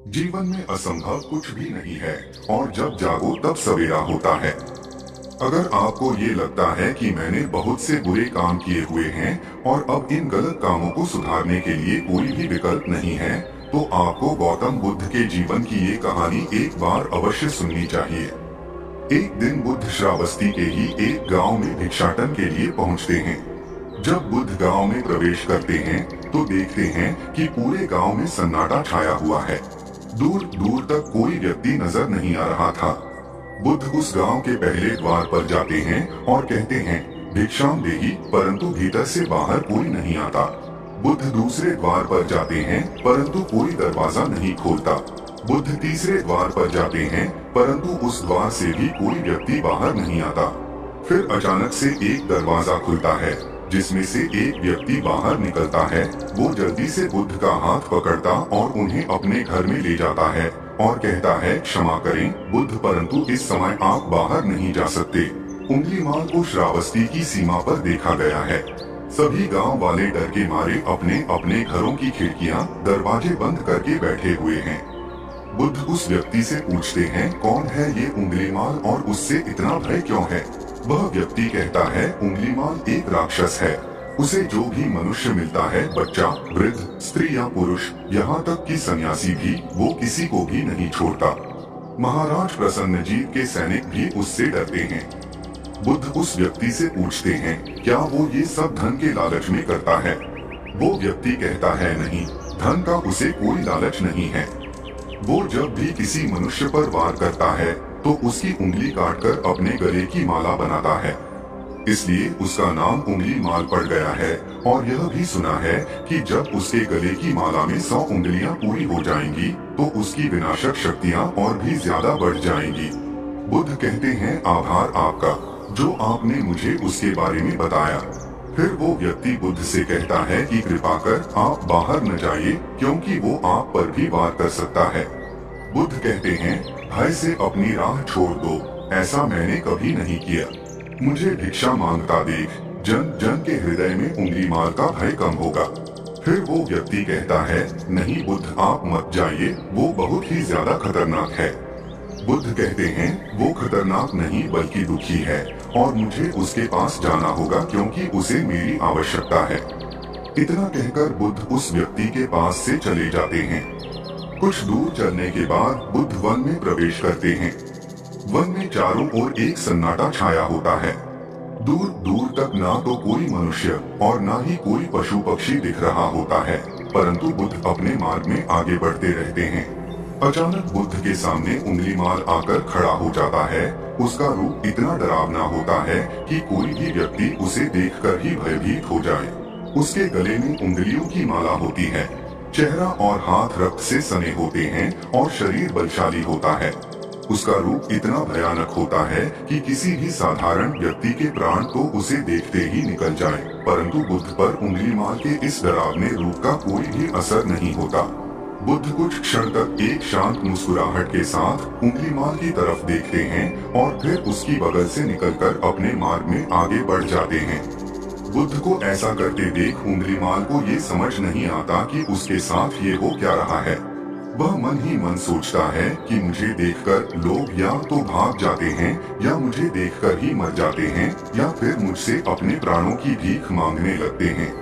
जीवन में असंभव कुछ भी नहीं है और जब जागो तब सवेरा होता है। अगर आपको ये लगता है कि मैंने बहुत से बुरे काम किए हुए हैं और अब इन गलत कामों को सुधारने के लिए कोई भी विकल्प नहीं है, तो आपको गौतम बुद्ध के जीवन की ये कहानी एक बार अवश्य सुननी चाहिए। एक दिन बुद्ध श्रावस्ती के ही एक गांव में भिक्षाटन के लिए पहुंचते हैं। जब बुद्ध गांव में प्रवेश करते हैं तो देखते हैं कि पूरे गांव में सन्नाटा छाया हुआ है। दूर दूर तक कोई व्यक्ति नजर नहीं आ रहा था। बुद्ध उस गांव के पहले द्वार पर जाते हैं और कहते हैं, भिक्षाम देहि, परंतु भीतर से बाहर कोई नहीं आता। बुद्ध दूसरे द्वार पर जाते हैं परंतु कोई दरवाजा नहीं खोलता। बुद्ध तीसरे द्वार पर जाते हैं परंतु उस द्वार से भी कोई व्यक्ति बाहर नहीं आता। फिर अचानक से एक दरवाजा खुलता है जिसमें से एक व्यक्ति बाहर निकलता है। वो जल्दी से बुद्ध का हाथ पकड़ता और उन्हें अपने घर में ले जाता है और कहता है, क्षमा करें बुद्ध, परंतु इस समय आप बाहर नहीं जा सकते। उंगलीमाल को श्रावस्ती की सीमा पर देखा गया है। सभी गांव वाले डर के मारे अपने अपने घरों की खिड़कियां, दरवाजे बंद करके बैठे हुए हैं। बुद्ध उस व्यक्ति से पूछते हैं, कौन है ये उंगलीमाल और उससे इतना भय क्यों है? वह व्यक्ति कहता है, उंगलीमाल एक राक्षस है। उसे जो भी मनुष्य मिलता है, बच्चा, वृद्ध, स्त्री या पुरुष, यहाँ तक कि सन्यासी भी, वो किसी को भी नहीं छोड़ता। महाराज प्रसन्नजीत के सैनिक भी उससे डरते हैं। बुद्ध उस व्यक्ति से पूछते हैं, क्या वो ये सब धन के लालच में करता है? वो व्यक्ति कहता है, नहीं, धन का उसे कोई लालच नहीं है। वो जब भी किसी मनुष्य पर वार करता है तो उसकी उंगली काटकर अपने गले की माला बनाता है। इसलिए उसका नाम उंगली माल पड़ गया है। और यह भी सुना है कि जब उसके गले की माला में 100 उंगलियां पूरी हो जाएंगी तो उसकी विनाशक शक्तियां और भी ज्यादा बढ़ जाएंगी। बुद्ध कहते हैं, आभार आपका, जो आपने मुझे उसके बारे में बताया। फिर वो व्यक्ति बुद्ध से कहता है कि कृपा कर आप बाहर न जाइए, क्योंकि वो आप पर भी वार कर सकता है। बुद्ध कहते हैं, भय से अपनी राह छोड़ दो, ऐसा मैंने कभी नहीं किया। मुझे भिक्षा मांगता देख जन जन के हृदय में उंगलीमाल का भय कम होगा। फिर वो व्यक्ति कहता है, नहीं बुद्ध, आप मत जाइए, वो बहुत ही ज्यादा खतरनाक है। बुद्ध कहते हैं, वो खतरनाक नहीं बल्कि दुखी है और मुझे उसके पास जाना होगा क्योंकि उसे मेरी आवश्यकता है। इतना कहकर बुद्ध उस व्यक्ति के पास से चले जाते हैं। कुछ दूर चलने के बाद बुद्ध वन में प्रवेश करते हैं। वन में चारों ओर एक सन्नाटा छाया होता है। दूर दूर तक ना तो कोई मनुष्य और ना ही कोई पशु पक्षी दिख रहा होता है, परंतु बुद्ध अपने मार्ग में आगे बढ़ते रहते हैं। अचानक बुद्ध के सामने उंगलीमाल आकर खड़ा हो जाता है। उसका रूप इतना डरावना होता है कि कोई भी व्यक्ति उसे देखकर ही भयभीत हो जाए। उसके गले में उंगलियों की माला होती है। चेहरा और हाथ रक्त से सने होते हैं और शरीर बलशाली होता है। उसका रूप इतना भयानक होता है कि किसी भी साधारण व्यक्ति के प्राण तो उसे देखते ही निकल जाएं, परंतु बुद्ध पर उंगलीमाल के इस डरावने रूप का कोई भी असर नहीं होता। बुद्ध कुछ क्षण तक एक शांत मुस्कुराहट के साथ उंगलीमाल की तरफ देखते हैं और फिर उसकी बगल से निकलकर अपने मार्ग में आगे बढ़ जाते हैं। बुद्ध को ऐसा करते देख उंगलीमाल को ये समझ नहीं आता कि उसके साथ ये हो क्या रहा है। वह मन ही मन सोचता है कि मुझे देखकर लोग या तो भाग जाते हैं या मुझे देखकर ही मर जाते हैं या फिर मुझसे अपने प्राणों की भीख मांगने लगते हैं।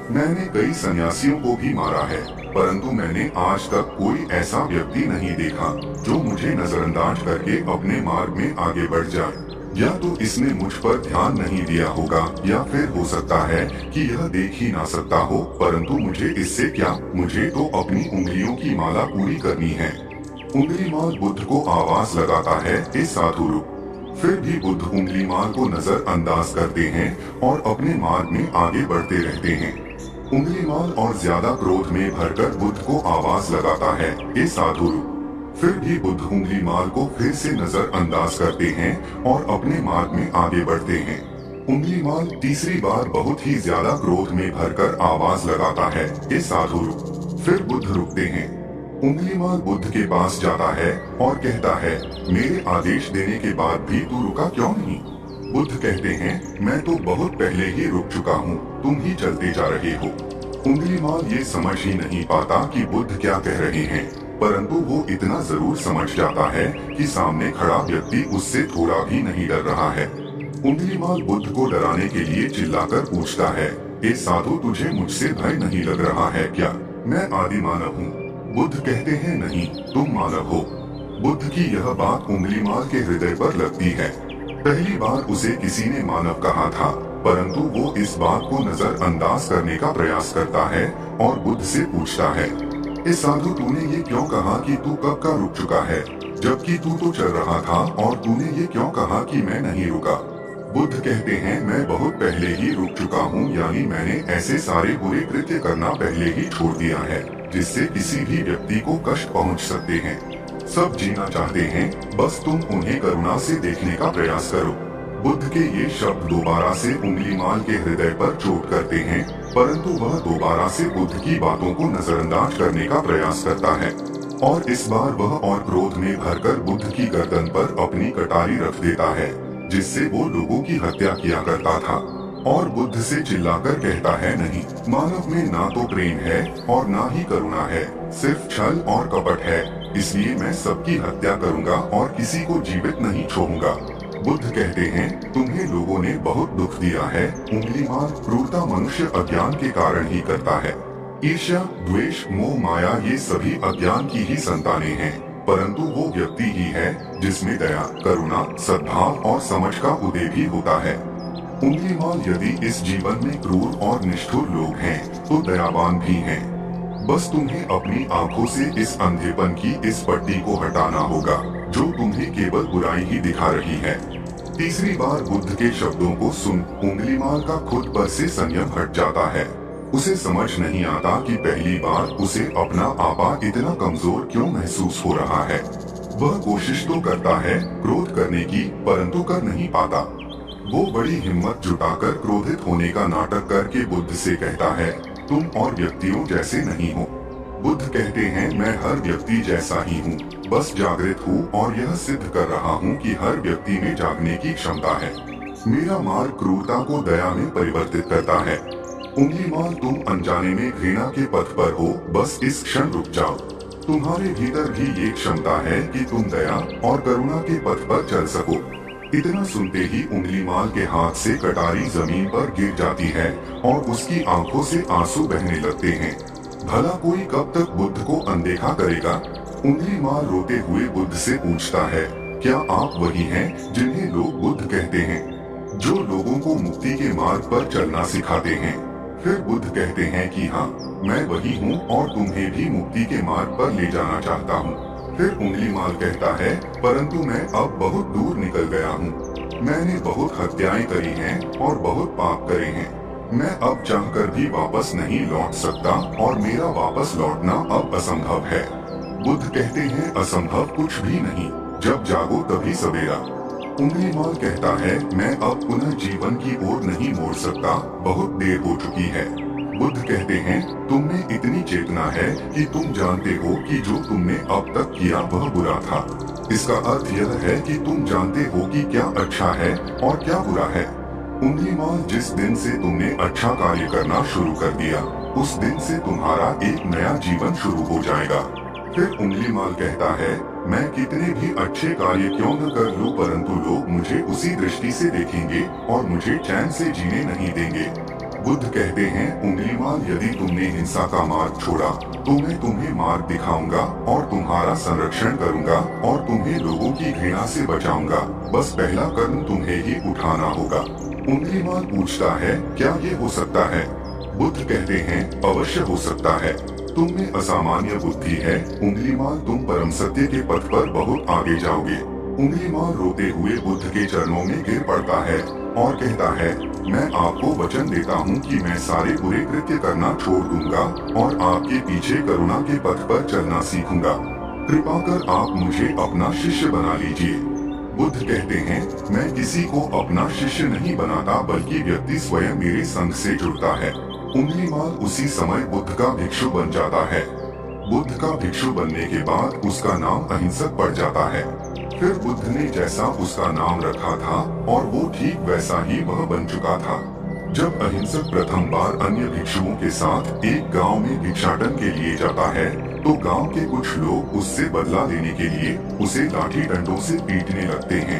मैंने कई सन्यासियों को भी मारा है, परंतु मैंने आज तक कोई ऐसा व्यक्ति नहीं देखा जो मुझे नजरअंदाज करके अपने मार्ग में आगे बढ़ जाए। या तो इसने मुझ पर ध्यान नहीं दिया होगा या फिर हो सकता है कि यह देख ही ना सकता हो, परंतु मुझे इससे क्या, मुझे तो अपनी उंगलियों की माला पूरी करनी है। उंगलीमाल बुद्ध को आवाज लगाता है, इस साधु रुक। फिर भी बुद्ध उंगलीमाल को नजरअंदाज करते हैं और अपने मार्ग में आगे बढ़ते रहते हैं। उंगलीमाल और ज्यादा क्रोध में भरकर बुद्ध को आवाज लगाता है, इस साधु रुक। फिर भी बुद्ध उंगलीमाल को फिर से नजरअंदाज करते हैं और अपने मार्ग में आगे बढ़ते हैं। उंगलीमाल तीसरी बार बहुत ही ज्यादा क्रोध में भरकर आवाज लगाता है, इस साधु रुक। फिर बुद्ध रुकते हैं। उंगलीमाल बुद्ध के पास जाता है और कहता है, मेरे आदेश देने के बाद भी तू रुका क्यों नहीं? बुद्ध कहते हैं, मैं तो बहुत पहले ही रुक चुका हूँ, तुम ही चलते जा रहे हो। उंगलीमाल ये समझ ही नहीं पाता कि बुद्ध क्या कह रहे हैं। बुद्ध कहते हैं, मैं तो बहुत पहले ही रुक चुका हूँ, तुम ही चलते जा रहे हो। उंगलीमाल ये समझ ही नहीं पाता कि बुद्ध क्या कह रहे हैं। परंतु वो इतना जरूर समझ जाता है कि सामने खड़ा व्यक्ति उससे थोड़ा भी नहीं डर रहा है। उंगलीमाल बुद्ध को डराने के लिए चिल्लाकर पूछता है, ए साधु, तुझे मुझसे भय नहीं लग रहा है क्या? मैं आदि मानव हूँ। बुद्ध कहते हैं, नहीं, तुम मानव हो। बुद्ध की यह बात उंगलीमाल के हृदय पर लगती है। पहली बार उसे किसी ने मानव कहा था, परंतु वो इस बात को नजरअंदाज करने का प्रयास करता है और बुद्ध से पूछता है, ए साधु, तूने ये क्यों कहा कि तू कब का रुक चुका है, जबकि तू तो चल रहा था, और तूने ये क्यों कहा कि मैं नहीं रुका? बुद्ध कहते हैं, मैं बहुत पहले ही रुक चुका हूँ, यानी मैंने ऐसे सारे बुरे कृत्य करना पहले ही छोड़ दिया है जिससे किसी भी व्यक्ति को कष्ट पहुँच सकते हैं। सब जीना चाहते हैं, बस तुम उन्हें करुणा से देखने का प्रयास करो। बुद्ध के ये शब्द दोबारा से उंगलीमाल के हृदय पर चोट करते हैं, परंतु वह दोबारा से बुद्ध की बातों को नजरअंदाज करने का प्रयास करता है और इस बार वह और क्रोध में भरकर बुद्ध की गर्दन पर अपनी कटारी रख देता है, जिससे वो लोगों की हत्या किया करता था। और बुद्ध से चिल्लाकर कहता है, नहीं, मानव में ना तो प्रेम है और ना ही करुणा है, सिर्फ छल और कपट है, इसलिए मैं सबकी हत्या करूंगा और किसी को जीवित नहीं छोड़ूंगा। बुद्ध कहते हैं, तुम्हें लोगों ने बहुत दुख दिया है। उंगलीमाल, क्रूरता मनुष्य अज्ञान के कारण ही करता है। ईर्ष्या, द्वेष, मोह, माया, ये सभी अज्ञान की ही संतानें हैं, परंतु वो व्यक्ति ही है जिसमें दया, करुणा, सद्भाव और समझ का उदय भी होता है। उंगलीमाल, यदि इस जीवन में क्रूर और निष्ठुर लोग हैं, तो दयावान भी हैं। बस तुम्हें अपनी आंखों से इस अंधेपन की इस पट्टी को हटाना होगा जो तुम्हें केवल बुराई ही दिखा रही है। तीसरी बार बुद्ध के शब्दों को सुन उंगलीमाल का खुद पर से संयम हट जाता है। उसे समझ नहीं आता कि पहली बार उसे अपना आपा इतना कमजोर क्यों महसूस हो रहा है। वह कोशिश तो करता है क्रोध करने की, परंतु कर नहीं पाता। वो बड़ी हिम्मत जुटाकर क्रोधित होने का नाटक करके बुद्ध से कहता है, तुम और व्यक्तियों जैसे नहीं हो। बुद्ध कहते हैं, मैं हर व्यक्ति जैसा ही हूँ, बस जागृत हूँ और यह सिद्ध कर रहा हूँ कि हर व्यक्ति में जागने की क्षमता है। मेरा मार्ग क्रूरता को दया में परिवर्तित करता है। उंगलीमाल, तुम अनजाने में घृणा के पथ पर हो, बस इस क्षण रुक जाओ। तुम्हारे भीतर भी ये क्षमता है कि तुम दया और करुणा के पथ पर चल सको। इतना सुनते ही उंगलीमाल के हाथ से कटारी जमीन पर गिर जाती है और उसकी आंखों से आंसू बहने लगते हैं। भला कोई कब तक बुद्ध को अनदेखा करेगा? उंगलीमाल रोते हुए बुद्ध से पूछता है, क्या आप वही हैं जिन्हें लोग बुद्ध कहते हैं, जो लोगों को मुक्ति के मार्ग पर चलना सिखाते हैं? फिर बुद्ध कहते हैं कि हाँ, मैं वही हूँ और तुम्हें भी मुक्ति के मार्ग पर ले जाना चाहता हूँ। फिर उंगलीमाल कहता है, परंतु मैं अब बहुत दूर निकल गया हूँ। मैंने बहुत हत्याएं करी हैं और बहुत पाप करे हैं। मैं अब चाहकर भी वापस नहीं लौट सकता और मेरा वापस लौटना अब असंभव है। बुद्ध कहते हैं, असंभव कुछ भी नहीं, जब जागो तभी सवेरा। उंगलीमाल कहता है, मैं अब पुनः जीवन की ओर नहीं मोड़ सकता, बहुत देर हो चुकी है। बुद्ध कहते हैं, तुमने इतनी चेतना है कि तुम जानते हो कि जो तुमने अब तक किया वह बुरा था। इसका अर्थ यह है कि तुम जानते हो कि क्या अच्छा है और क्या बुरा है। उंगलीमाल, जिस दिन से तुमने अच्छा कार्य करना शुरू कर दिया, उस दिन से तुम्हारा एक नया जीवन शुरू हो जाएगा। फिर उंगलीमाल कहता है, मैं कितने भी अच्छे कार्य क्यों न कर लूं, परंतु लोग मुझे उसी दृष्टि से देखेंगे और मुझे चैन से जीने नहीं देंगे। बुद्ध कहते हैं, उंगलीमाल, यदि तुमने हिंसा का मार्ग छोड़ा तो मैं तुम्हें मार्ग दिखाऊंगा और तुम्हारा संरक्षण करूंगा और तुम्हें लोगों की घृणा से बचाऊंगा। बस पहला कदम तुम्हें ही उठाना होगा। उंगलीमाल पूछता है, क्या ये हो सकता है? बुद्ध कहते हैं, अवश्य हो सकता है। तुम में असामान्य बुद्धि है उंगलीमाल, तुम परम सत्य के पथ पर बहुत आगे जाओगे। उंगलीमाल रोते हुए बुद्ध के चरणों में गिर पड़ता है और कहता है, मैं आपको वचन देता हूँ कि मैं सारे बुरे कृत्य करना छोड़ दूंगा और आपके पीछे करुणा के पथ पर चलना सीखूंगा। कृपा कर आप मुझे अपना शिष्य बना लीजिए। बुद्ध कहते हैं, मैं किसी को अपना शिष्य नहीं बनाता, बल्कि व्यक्ति स्वयं मेरे संग से जुड़ता है। उंगलीमाल उसी समय बुद्ध का भिक्षु बन जाता है। बुद्ध का भिक्षु बनने के बाद उसका नाम अहिंसक पड़ जाता है। फिर बुद्ध ने जैसा उसका नाम रखा था और वो ठीक वैसा ही वह बन चुका था। जब अहिंसक प्रथम बार अन्य भिक्षुओं के साथ एक गांव में भिक्षाटन के लिए जाता है तो गांव के कुछ लोग उससे बदला लेने के लिए उसे लाठी डंडों से पीटने लगते हैं।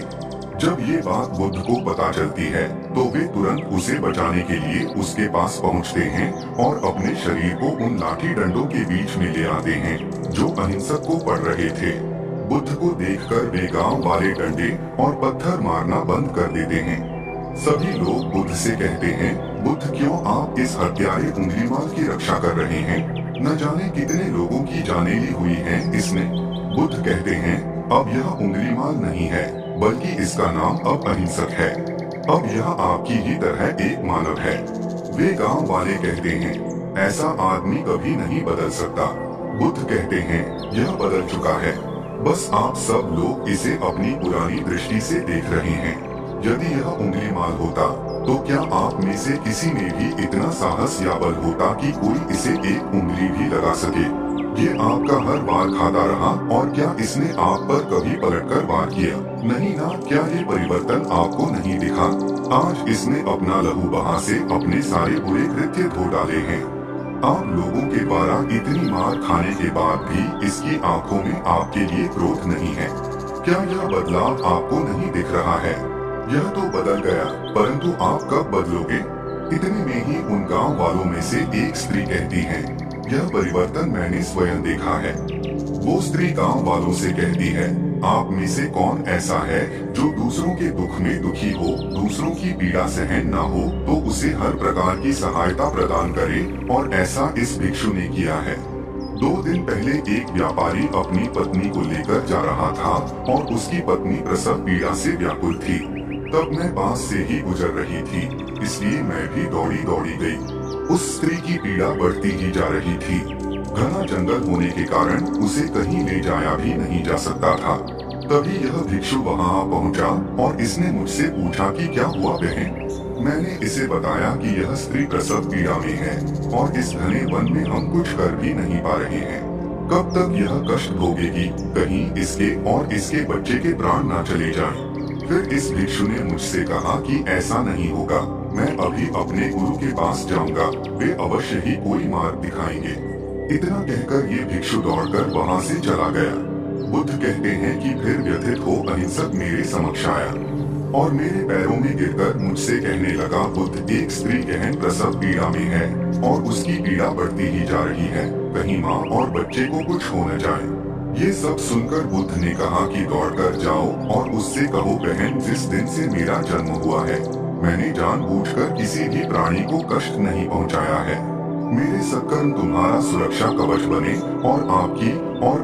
जब ये बात बुद्ध को पता चलती है तो वे तुरंत उसे बचाने के लिए उसके पास पहुंचते हैं और अपने शरीर को उन लाठी डंडों के बीच में ले आते हैं जो अहिंसक को पड़ रहे थे। बुद्ध को देखकर वे गांव वाले डंडे और पत्थर मारना बंद कर देते हैं। सभी लोग बुद्ध से कहते हैं, बुद्ध क्यों आप इस हत्यारे उंगलीमाल की रक्षा कर रहे हैं? न जाने कितने लोगों की जानें ली हुई हैं इसने। बुद्ध कहते हैं, अब यह उंगलीमाल नहीं है बल्कि इसका नाम अब अहिंसक है। अब यह आपकी ही तरह एक मानव है। वे गांव वाले कहते हैं, ऐसा आदमी कभी नहीं बदल सकता। बुद्ध कहते हैं, यह बदल चुका है, बस आप सब लोग इसे अपनी पुरानी दृष्टि से देख रहे हैं। यदि यह उंगलीमाल होता तो क्या आप में से किसी में भी इतना साहस या बल होता कि कोई इसे एक उंगली भी लगा सके? ये आपका हर बार खाता रहा और क्या इसने आप पर कभी पलटकर वार किया? नहीं ना। क्या ये परिवर्तन आपको नहीं दिखा? आज इसने अपना लहू बहा से अपने सारे बुरे कृत्य धो डाले हैं। आप लोगों के द्वारा इतनी मार खाने के बाद भी इसकी आंखों में आपके लिए क्रोध नहीं है। क्या यह बदलाव आपको नहीं दिख रहा है? यह तो बदल गया, परंतु आप कब बदलोगे? इतने में ही उन गांव वालों में से एक स्त्री कहती है, यह परिवर्तन मैंने स्वयं देखा है। वो स्त्री गांव वालों से कहती है, आप में से कौन ऐसा है जो दूसरों के दुख में दुखी हो, दूसरों की पीड़ा सहन न हो तो उसे हर प्रकार की सहायता प्रदान करे, और ऐसा इस भिक्षु ने किया है। 2 दिन पहले एक व्यापारी अपनी पत्नी को लेकर जा रहा था और उसकी पत्नी प्रसव पीड़ा से व्याकुल थी। तब मैं पास से ही गुजर रही थी, इसलिए मैं भी दौड़ी दौड़ी गई। उस स्त्री की पीड़ा बढ़ती ही जा रही थी। घना जंगल होने के कारण उसे कहीं ले जाया भी नहीं जा सकता था। तभी यह भिक्षु वहां पहुंचा और इसने मुझसे पूछा कि क्या हुआ बहन? मैंने इसे बताया कि यह स्त्री प्रसव पीड़ा में है और इस घने वन में हम कुछ कर भी नहीं पा रहे हैं। कब तक यह कष्ट भोगेगी? कहीं इसके और इसके बच्चे के प्राण न चले जाएं। फिर इस भिक्षु ने मुझसे कहा कि ऐसा नहीं होगा, मैं अभी अपने गुरु के पास जाऊंगा, वे अवश्य ही कोई मार्ग दिखाएंगे। इतना कहकर ये भिक्षु दौड़कर वहां से चला गया। बुद्ध कहते हैं कि फिर व्यथित हो अहिंसक मेरे समक्ष आया और मेरे पैरों में गिरकर मुझसे कहने लगा, बुद्ध एक स्त्री गहन प्रसव पीड़ा में है और उसकी पीड़ा बढ़ती ही जा रही है, कहीं माँ और बच्चे को कुछ हो न जाए। ये सब सुनकर बुद्ध ने कहा कि दौड़कर जाओ और उससे कहो, बहन जिस दिन से मेरा जन्म हुआ है मैंने जानबूझकर किसी भी प्राणी को कष्ट नहीं पहुंचाया है। मेरे सत्कर्म तुम्हारा सुरक्षा कवच बने और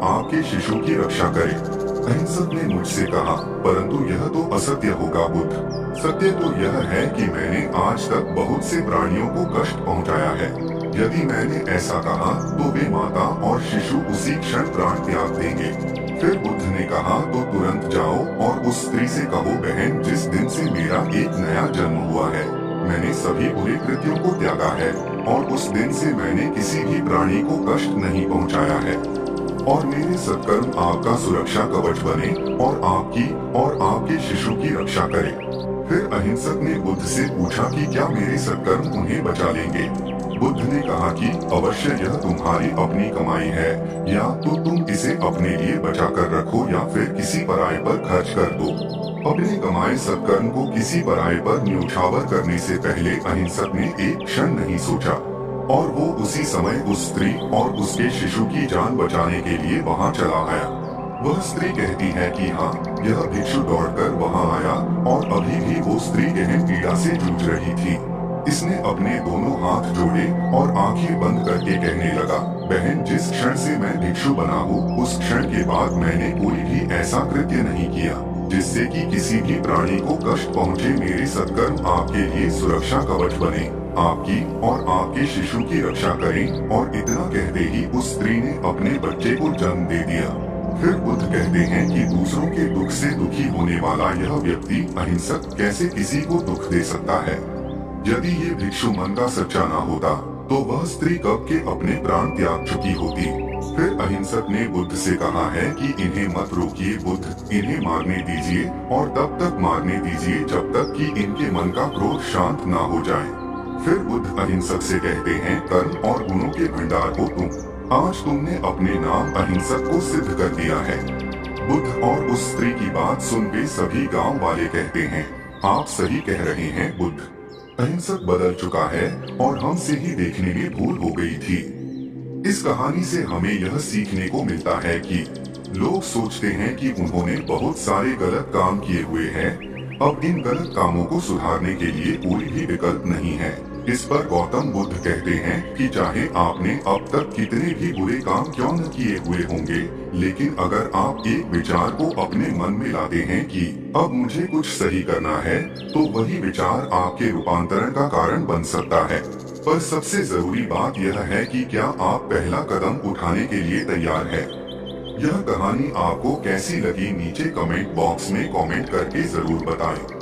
आपके शिशु की रक्षा करे। अहिंसक ने मुझसे कहा, परंतु यह तो असत्य होगा बुद्ध। सत्य तो यह है कि मैंने आज तक बहुत से प्राणियों को कष्ट पहुंचाया है। यदि मैंने ऐसा कहा तो वे माता और शिशु उसी क्षण प्राण त्याग देंगे। फिर बुद्ध ने कहा, तो तुरंत जाओ और उस स्त्री से कहो, बहन जिस दिन से मेरा एक नया जन्म हुआ है मैंने सभी बुरे कृत्यों को त्यागा है और उस दिन से मैंने किसी भी प्राणी को कष्ट नहीं पहुंचाया है और मेरे सत्कर्म आपका सुरक्षा कवच बने और आपके शिशु की रक्षा करे। फिर अहिंसक ने बुद्ध से पूछा कि क्या मेरे सत्कर्म उन्हें बचा लेंगे? बुद्ध ने कहा कि अवश्य यह तुम्हारी अपनी कमाई है, या तो तुम इसे अपने लिए बचा कर रखो या फिर किसी पराये पर खर्च कर दो। अपने कमाए सत्कर्म को किसी पराये पर न्योछावर करने से पहले अहिंसक ने एक क्षण नहीं सोचा और वो उसी समय उस स्त्री और उसके शिशु की जान बचाने के लिए वहां चला आया। वह स्त्री कहती है कि हाँ, यह भिक्षु दौड़कर वहां आया और अभी भी वो स्त्री गहन पीड़ा से जूझ रही थी। इसने अपने दोनों हाथ जोड़े और आंखें बंद करके कहने लगा, बहन जिस क्षण से मैं भिक्षु बना हूँ उस क्षण के बाद मैंने कोई भी ऐसा कृत्य नहीं किया जिससे कि किसी भी प्राणी को कष्ट पहुँचे। मेरे सत्कर्म आपके लिए सुरक्षा कवच बने, आपकी और आपके शिशु की रक्षा करें। और इतना कहते ही उस स्त्री ने अपने बच्चे को जन्म दे दिया। फिर बुद्ध कहते हैं कि दूसरों के दुख से दुखी होने वाला यह व्यक्ति अहिंसक कैसे किसी को दुख दे सकता है? यदि ये भिक्षु मन का सच्चा ना होता तो वह स्त्री कब के अपने प्राण त्याग चुकी होती। फिर अहिंसक ने बुद्ध से कहा है कि इन्हें मत रोकिए बुद्ध, इन्हें मारने दीजिए और तब तक मारने दीजिए जब तक कि इनके मन का क्रोध शांत ना हो जाए। फिर बुद्ध अहिंसक से कहते हैं, कर्म और गुणों के भंडार हो तुम, आज तुमने अपने नाम अहिंसक को सिद्ध कर दिया है। बुद्ध और उस स्त्री की बात सुन के सभी गांव वाले कहते हैं, आप सही कह रहे हैं बुद्ध। अहिंसक बदल चुका है और हमसे ही देखने में भूल हो गई थी। इस कहानी से हमें यह सीखने को मिलता है कि लोग सोचते हैं कि उन्होंने बहुत सारे गलत काम किए हुए हैं, अब इन गलत कामों को सुधारने के लिए कोई भी विकल्प नहीं है। इस पर गौतम बुद्ध कहते हैं कि चाहे आपने अब तक कितने भी बुरे काम क्यों न किए हुए होंगे, लेकिन अगर आप एक विचार को अपने मन में लाते हैं कि अब मुझे कुछ सही करना है, तो वही विचार आपके रूपांतरण का कारण बन सकता है। पर सबसे जरूरी बात यह है कि क्या आप पहला कदम उठाने के लिए तैयार हैं? यह कहानी आपको कैसी लगी नीचे कमेंट बॉक्स में कमेंट करके जरूर बताएं।